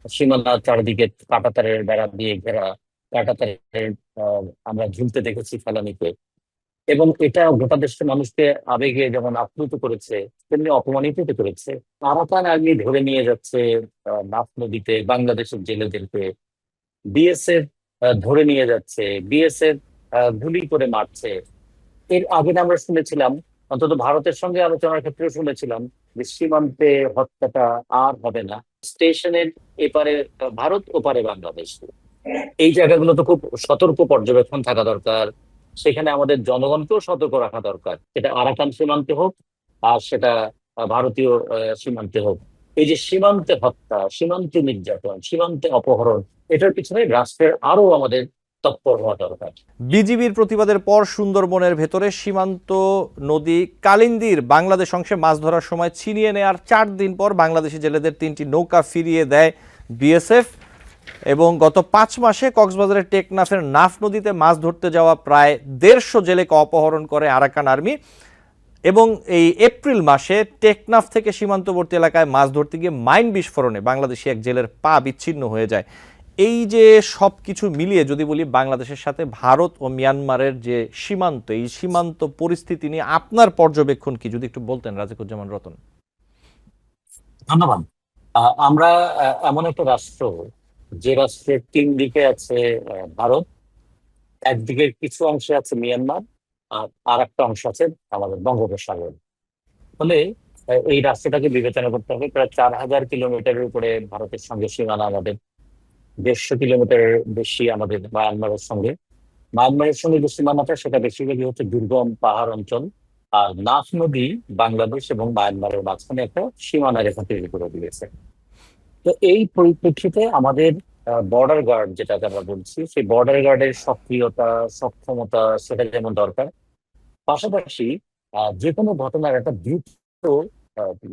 সীমানার চারিদিকে কাঁটাতারের বেড়া দিয়ে ঘেরা। কাঁটাতারের আমরা ঝুলতে দেখেছি ফেলানিতে। এবং এটা গোটা দেশের মানুষকে আবেগে যেমন আপ্লুত করেছে, তেমনি অপমানিত করেছে। আরাকান আর্মি ধরে নিয়ে যাচ্ছে নাফ নদীতে বাংলাদেশের জেলেদেরকে। বিএসএফ ধরে নিয়ে যাচ্ছে। বিএসএফ গুলি করে মারছে। এর আগে আমরা শুনেছিলাম, অন্তত ভারতের সঙ্গে আলোচনার ক্ষেত্রে শুনেছিলাম, যে সীমান্তে হত্যাটা আর হবে না। স্টেশনের এপারে ভারত, ওপারে বাংলাদেশ। এই জায়গাগুলো তো খুব সতর্ক পর্যবেক্ষণ থাকা দরকার। সেখানে আমাদের জনগণকেও সতর্ক রাখা দরকার, সেটা আরাকান সীমান্তে হোক আর সেটা ভারতীয় সীমান্তে হোক। এই যে সীমান্তে হত্যা, সীমান্তে নির্যাতন, সীমান্তে অপহরণ, এটার পিছনে রাষ্ট্রের আরো আমাদের তৎপর হওয়া দরকার। বিজিবির প্রতিবাদের পর সুন্দরবনের ভেতরে সীমান্ত নদী কালিন্দির বাংলাদেশ অংশে মাছ ধরার সময় ছিনিয়ে নেয়ার 4 দিন পর বাংলাদেশি জেলেদের 3টি নৌকা ফিরিয়ে দেয় বিএসএফ। এবং গত 5 মাসে কক্সবাজারের টেকনাফের নাফ নদীতে মাছ ধরতে যাওয়া প্রায় 150 জেলেকে অপহরণ করে আরাকান আর্মি। এবং এই এপ্রিল মাসে টেকনাফ থেকে সীমান্তবর্তী এলাকায় মাছ ধরতে গিয়ে মাইন বিস্ফোরণে বাংলাদেশি এক জেলের পা বিচ্ছিন্ন হয়ে যায়। এই যে সব কিছু মিলিয়ে যদি বলি, বাংলাদেশের সাথে ভারত ও মিয়ানমারের যে সীমান্ত, এই সীমান্ত পরিস্থিতি নিয়ে আপনার পর্যবেক্ষণ কি, যদি একটু বলতেন রাজিকুজ্জামান রতন। ধন্যবাদ। আমরা এমন একটা রাষ্ট্র, যে রাষ্ট্রের 3 দিকে আছে ভারত, একদিকে কিছু অংশে আছে মিয়ানমার, আর আর একটা অংশ আছে আমাদের বঙ্গোপসাগর। ফলে এই রাষ্ট্রটাকে বিবেচনা করতে হবে। প্রায় 4000 কিলোমিটারের উপরে ভারতের সঙ্গে সীমানা আমাদের। 150 কিলোমিটার বেশি আমাদের মায়ানমারের সঙ্গে। মায়ানমারের সঙ্গে যে সীমানাটা, সেটা বেশিরভাগই হচ্ছে দুর্গম পাহাড় অঞ্চল। আর নাফ নদী বাংলাদেশ এবং মায়ানমারের মাঝখানে একটা সীমানা রেখা তৈরি করে দিয়েছে। তো এই পরিপ্রেক্ষিতে আমাদের বর্ডার গার্ড, যেটাকে আমরা বলছি, সেই বর্ডার গার্ডের সক্রিয়তা, সক্ষমতা, সেটা যেমন দরকার। পাশাপাশি যে কোনো ঘটনার একটা দ্রুত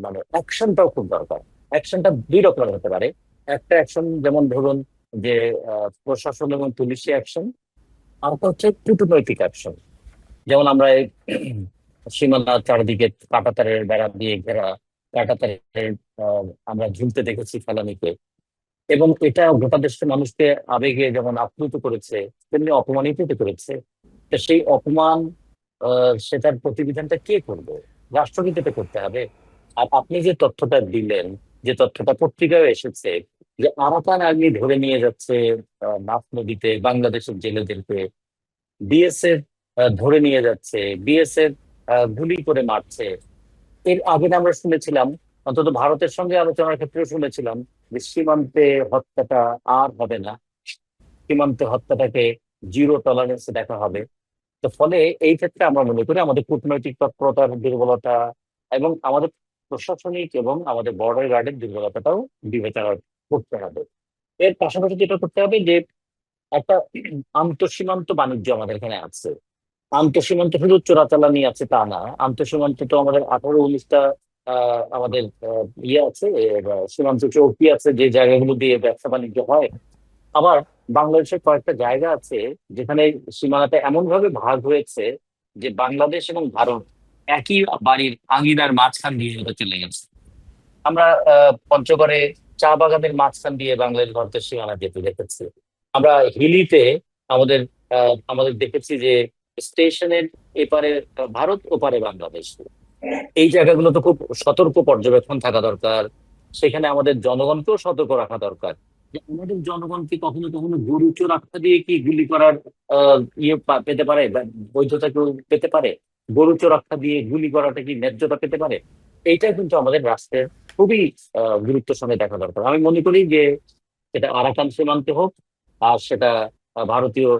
মানে অ্যাকশনটাও খুব দরকার। অ্যাকশনটা 2 রকমের হতে পারে। একটা অ্যাকশন যেমন ধরুন যে প্রশাসন এবং পুলিশি অ্যাকশন, আর একটা হচ্ছে কূটনৈতিক অ্যাকশন। যেমন আমরা এই সীমানার চারিদিকে কাঁটাতারের বেড়া দিয়ে ঘেরা। কাঁটাতারের আমরা ঝুলতে দেখেছি ফেলানিতে। এবং এটা গোটা দেশের মানুষকে আবেগে যেমন আপ্লুত করেছে, তেমনি অপমানিত করেছে। তো সেই অপমান, সেটার প্রতিবিধানটা কে করবে? রাষ্ট্রকে তো করতে হবে। আর আপনি যে তথ্যটা দিলেন, যে তথ্যটা পত্রিকায় এসেছে, যে আরাকান আর্মি ধরে নিয়ে যাচ্ছে নাফ নদীতে বাংলাদেশের জেলেদেরকে। বিএসএফ ধরে নিয়ে যাচ্ছে। বিএসএফ গুলি করে মারছে। এর আগে আমরা শুনেছিলাম, অন্তত ভারতের সঙ্গে আলোচনার ক্ষেত্রে শুনেছিলাম, যে সীমান্তে হত্যাটা আর হবে না। সীমান্তে হত্যাটাকে জিরো টলারেন্সে দেখা হবে। তো ফলে এই ক্ষেত্রে আমরা মনে করি আমাদের কূটনৈতিক তৎপরতার দুর্বলতা এবং আমাদের প্রশাসনিক এবং আমাদের বর্ডার গার্ডের দুর্বলতাটাও বিবেচনা করতে হবে। এর পাশাপাশি যেটা করতে হবে, যে একটা আন্তঃসীমান্ত বাণিজ্য আমাদের এখানে আছে। আন্তঃসীমান্ত শুধু চোরাচালানি আছে তা না। আন্তঃসীমান্ত তো আমাদের 18-19টা আমাদের ইয়ে আছে, সীমান্ত চৌকি আছে, যে জায়গাগুলো দিয়ে ব্যবসা বাণিজ্য হয়। আবার বাংলাদেশের কয়েকটা জায়গা আছে যেখানে সীমানাটা এমন ভাবে ভাগ হয়েছে, যে বাংলাদেশ এবং ভারত একই বাড়ির আঙিনার মাঝখান দিয়ে ওটা চলে গেছে। আমরা পঞ্চগড়ে চা বাগানের মাঝখান দিয়ে বাংলাদেশ ভারতের সীমানা যেতে দেখেছি। আমরা হিলিতে আমাদের আমাদের দেখেছি যে স্টেশনের এপারে ভারত, ওপারে বাংলাদেশ। এই জায়গাগুলো তো খুব সতর্ক পর্যবেক্ষণ থাকা দরকার। সেখানে আমাদের জনগণকেও সতর্ক রাখা দরকার, যে আমাদের জনগণকে কখনো কখনো গরু চোর আখ্যা দিয়ে কি গুলি করার পেতে পারে, বা বৈধতা কেউ পেতে পারে? গরু চোর আখ্যা দিয়ে গুলি করাটা কি ন্যায্যতা পেতে পারে? এইটা কিন্তু আমাদের রাষ্ট্রের খুবই গুরুত্বের সঙ্গে দেখা দরকার। আমি মনে করি যে সেটা আরাকান সীমান্তে হোক আর সেটা ভারতীয়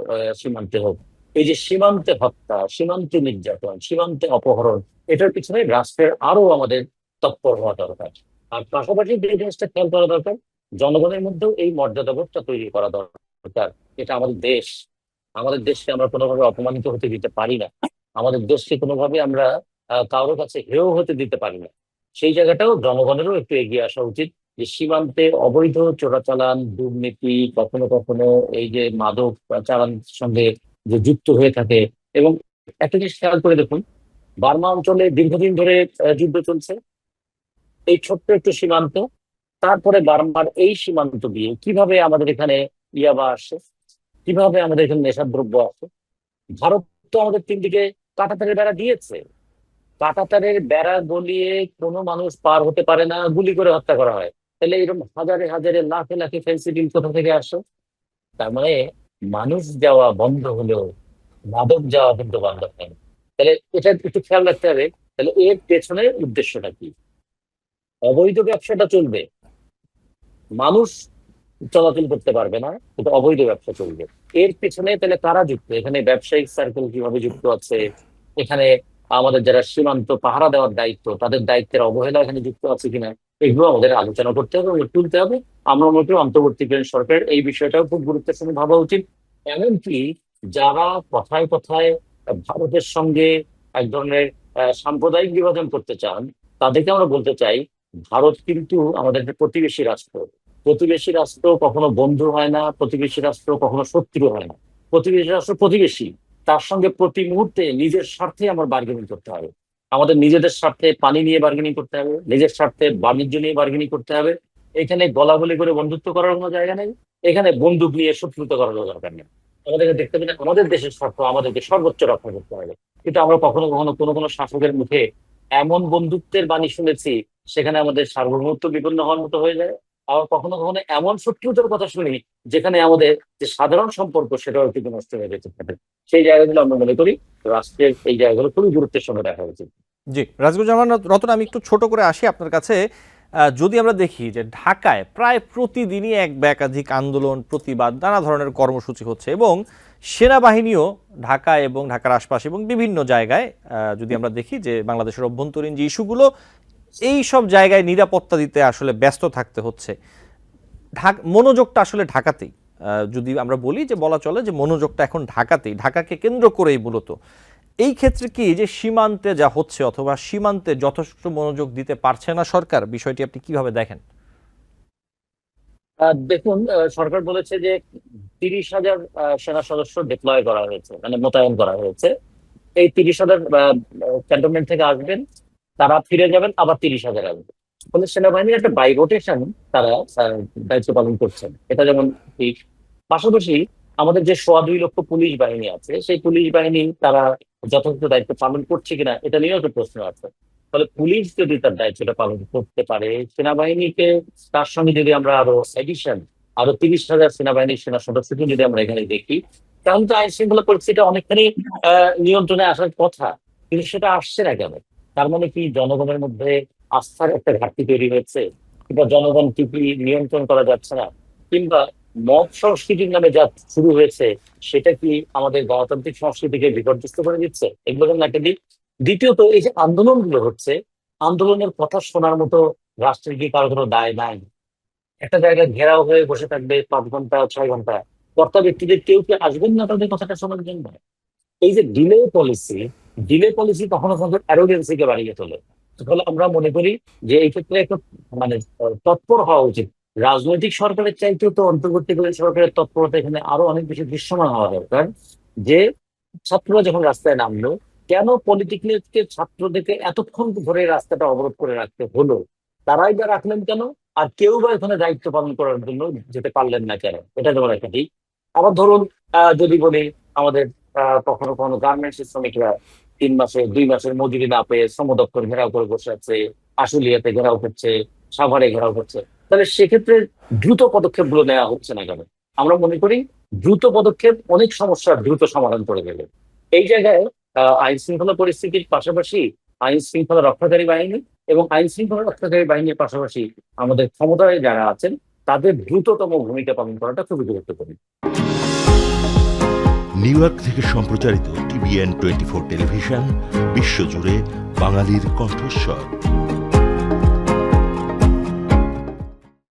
সীমান্তে হোক, এই যে সীমান্তে হত্যা, সীমান্তে নির্যাতন, সীমান্তে অপহরণ, এটার পিছনে রাষ্ট্রের আরো আমাদের তৎপর হওয়া দরকার। আর পাশাপাশি যে জিনিসটা খেয়াল করা দরকার, জনগণের মধ্যেও এই মর্যাদাবোধটা তৈরি করা দরকার। এটা আমাদের দেশ। আমাদের দেশকে আমরা কোনোভাবে অপমানিত হতে দিতে পারি না। আমাদের দেশকে কোনোভাবে আমরা কারোর কাছে হেয় হতে দিতে পারি না। সেই জায়গাটাও জনগণেরও একটু এগিয়ে আসা উচিত, যে সীমান্তে অবৈধ চোরাচালান, দুর্নীতি, কখনো কখনো এই যে মাদক চালানের সঙ্গে যে যুক্ত হয়ে থাকে। এবং একটা জিনিস খেয়াল করে দেখুন, বার্মা অঞ্চলে দীর্ঘদিন ধরে যুদ্ধ চলছে। এই ছোট্ট একটু সীমান্ত, তারপরে বারবার এই সীমান্ত দিয়ে কিভাবে আমাদের এখানে ইয়াবা আসে, কিভাবে আমাদের এখানে নেশাদ্রব্য আসে। ভারত তো আমাদের 3 দিকে কাঁটাতারের বেড়া দিয়েছে, কাঁটাতারের বেড়া গলিয়ে কোনো মানুষ পার হতে পারে না, গুলি করে হত্যা করা হয়। তাহলে এরকম হাজারে হাজারে লাখে লাখে ফেন্সিডিল কোথা থেকে আসে? তার মানে মানুষ যাওয়া বন্ধ হলেও মাদক যাওয়া কিন্তু বন্ধ হয় না। তাহলে এটা একটু খেয়াল রাখতে হবে। তাহলে এর পেছনে উদ্দেশ্যটা কি? অবৈধ ব্যবসাটা চলবে, মানুষ চলাচল করতে পারবে না, কিন্তু অবৈধ ব্যবসা চলবে। এর পেছনে তাহলে কারা যুক্ত? এখানে ব্যবসায়িক সার্কেল কিভাবে যুক্ত আছে, এখানে আমাদের যারা সীমান্ত পাহারা দেওয়ার দায়িত্ব, তাদের দায়িত্বের অবহেলা এখানে যুক্ত আছে কিনা, এগুলো আমাদের আলোচনা করতে হবে এবং তুলতে হবে। আমরা মনে করি অন্তর্বর্তীকালীন সরকার এই বিষয়টাও খুব গুরুত্বের সঙ্গে ভাবা উচিত। এমনকি যারা কথায় কথায় ভারতের সঙ্গে এক ধরনের সাম্প্রদায়িক বিভাজন করতে চান, তাদেরকে আমরা বলতে চাই, ভারত কিন্তু আমাদের একটা প্রতিবেশী রাষ্ট্র। প্রতিবেশী রাষ্ট্র কখনো বন্ধু হয় না, প্রতিবেশী রাষ্ট্র কখনো শত্রু হয় না। প্রতিবেশী রাষ্ট্র প্রতিবেশী, তার সঙ্গে প্রতি মুহূর্তে নিজের স্বার্থে আমার বার্গেনিং করতে হবে। আমাদের নিজেদের স্বার্থে পানি নিয়ে বার্গেনিং করতে হবে, নিজের স্বার্থে বাণিজ্য নিয়ে বার্গেনিং করতে হবে। এখানে গলাগলি করে বন্ধুত্ব করার কোনো জায়গা নেই, এখানে বন্দুক নিয়ে শত্রুতা করার দরকার নেই। আমাদেরকে দেখতে হবে যে আমাদের দেশের স্বার্থ আমাদেরকে সর্বোচ্চ রক্ষা করতে হবে। কিন্তু আমরা কখনো কখনো কোনো কোনো শাসকের মুখে এমন বন্ধুত্বের বাণী শুনেছি, সেখানে আমাদের সার্বভৌমত্ব বিপন্ন হওয়ার মতো হয়ে যায়। আবার কখনো কখনো এমন শত্রুতার কথা শুনি, যেখানে আমাদের যে সাধারণ সম্পর্ক সেটাও কিন্তু নষ্ট হয়ে যেতে পারে। সেই জায়গাগুলো আমরা মনে করি রাষ্ট্রের এই জায়গাগুলো খুবই গুরুত্বের সঙ্গে দেখা উচিত। জি, রাজগুজ্জামান রতন, আমি একটু ছোট করে আসি আপনার কাছে। যদি আমরা দেখি যে ঢাকায় প্রায় প্রতিদিনই এক বা একাধিক আন্দোলন, প্রতিবাদ, নানা ধরনের কর্মসূচি হচ্ছে এবং সেনাবাহিনীও ঢাকা এবং ঢাকার আশপাশ এবং বিভিন্ন জায়গায় যদি আমরা দেখি যে বাংলাদেশের অভ্যন্তরীণ যে ইস্যুগুলো, এই সব জায়গায় নিরাপত্তা দিতে আসলে ব্যস্ত থাকতে হচ্ছে। মনোযোগটা আসলে ঢাকাতেই, যদি আমরা বলি যে বলা চলে যে মনোযোগটা এখন ঢাকাতেই, ঢাকাকে কেন্দ্র করেই মূলত। এই ক্ষেত্রে কি যে সীমান্তে যা হচ্ছে অথবা সীমান্তে যথেষ্ট মনোযোগ দিতে পারছে না সরকার, বিষয়টি আপনি কিভাবে দেখেন? দেখুন, সরকার বলেছে যে 30,000 সেনা সদস্য ডিপ্লয় করা হয়েছে, মানে মোতায়েন করা হয়েছে। এই 30,000 ক্যান্টনমেন্ট থেকে আসবেন, তারা ফিরে যাবেন, আবার 30,000 আসবে। ফলে সেনাবাহিনীর একটা বাই রোটেশন তারা দায়িত্ব পালন করছেন, এটা যেমন ঠিক। পাশাপাশি আমাদের যে 2.25 লক্ষ পুলিশ বাহিনী আছে, সেই পুলিশ বাহিনী তারা যথাযথ দায়িত্ব পালন করছে কিনা, এটা নিয়েও একটা প্রশ্ন আছে। ফলে পুলিশ যদি তার দায়িত্বটা পালন করতে পারে, সেনাবাহিনীকে তার সঙ্গে যদি আমরা আরো 30,000 সেনাবাহিনীর সেনা সদস্যকে যদি আমরা এখানে দেখি, তাহলে তো আইন শৃঙ্খলা পরিস্থিতি অনেকখানি নিয়ন্ত্রণে আসার কথা। কিন্তু সেটা আসছে না কেন? তার মানে কি জনগণের মধ্যে আস্থার একটা ঘাটতি তৈরি হয়েছে, কিংবা জনগণ কি নিয়ন্ত্রণ করা যাচ্ছে না, কিংবা মব সংস্কৃতির নামে যা শুরু হয়েছে সেটা কি আমাদের গণতান্ত্রিক সংস্কৃতিকে বিপর্যস্ত করে দিচ্ছে? এগুলো যেমন একটা দিক। দ্বিতীয়ত, এই যে আন্দোলনগুলো হচ্ছে, আন্দোলনের কথা শোনার মতো রাষ্ট্রের কি কারো কোনো দায় নাই? একটা জায়গায় ঘেরাও হয়ে বসে থাকবে 5 ঘন্টা 6 ঘন্টা, কর্তা ব্যক্তিদের কেউ কি আসবেন না তাদের কথাটা শোনার জন্য? এই যে ডিলে পলিসি কখনো কখনো অ্যারোগেন্সিকে বাড়িয়ে তোলে। ফলে আমরা মনে করি যে এই ক্ষেত্রে একটু মানে তৎপর হওয়া উচিত। রাজনৈতিক সরকারের চাইতেও তো অন্তর্বর্তীকালীন সরকারের তৎপরতা এখানে আরো অনেক বেশি দৃশ্যমান হওয়া দরকার। যে ছাত্ররা যখন রাস্তায় নামলো, কেন পলিটেকনিককে ছাত্রদেরকে এতক্ষণ ধরে রাস্তাটা অবরোধ করে রাখতে হলো? তারাই বা রাখলেন কেন? আর কেউ বা এখানে দায়িত্ব পালন করার জন্য যেতে পারলেন না কেন? এটা যেমন একটা দিক। আবার ধরুন, যদি বলি, আমাদের কখনো কখনো গার্মেন্টস শ্রমিকরা 3 মাসে 2 মাসের মজুরি না পেয়ে শ্রম দপ্তর ঘেরাও করে বসে আছে, আশুলিয়াতে ঘেরাও করছে, সাভারে ঘেরাও করছে। তাহলে সেক্ষেত্রে দ্রুত পদক্ষেপ গুলো নেওয়া হচ্ছে না কেন? আমরা মনে করি দ্রুত পদক্ষেপ অনেক সমস্যার দ্রুত সমাধান করে দেবে। এই জায়গায় আইন শৃঙ্খলা পরিস্থিতির পাশাপাশি আইন শৃঙ্খলা রক্ষাকারী বাহিনী এবং আইন শৃঙ্খলা রক্ষাকারী বাহিনীর পাশাপাশি আমাদের ক্ষমতায় যারা আছেন, তাদের দ্রুততম ভূমিকা পালন করাটা খুবই গুরুত্বপূর্ণ। নিউ ইয়র্ক থেকে সম্প্রচারিত TVN 24 টেলিভিশন, বিশ্বজুড়ে বাঙালির কণ্ঠস্বর।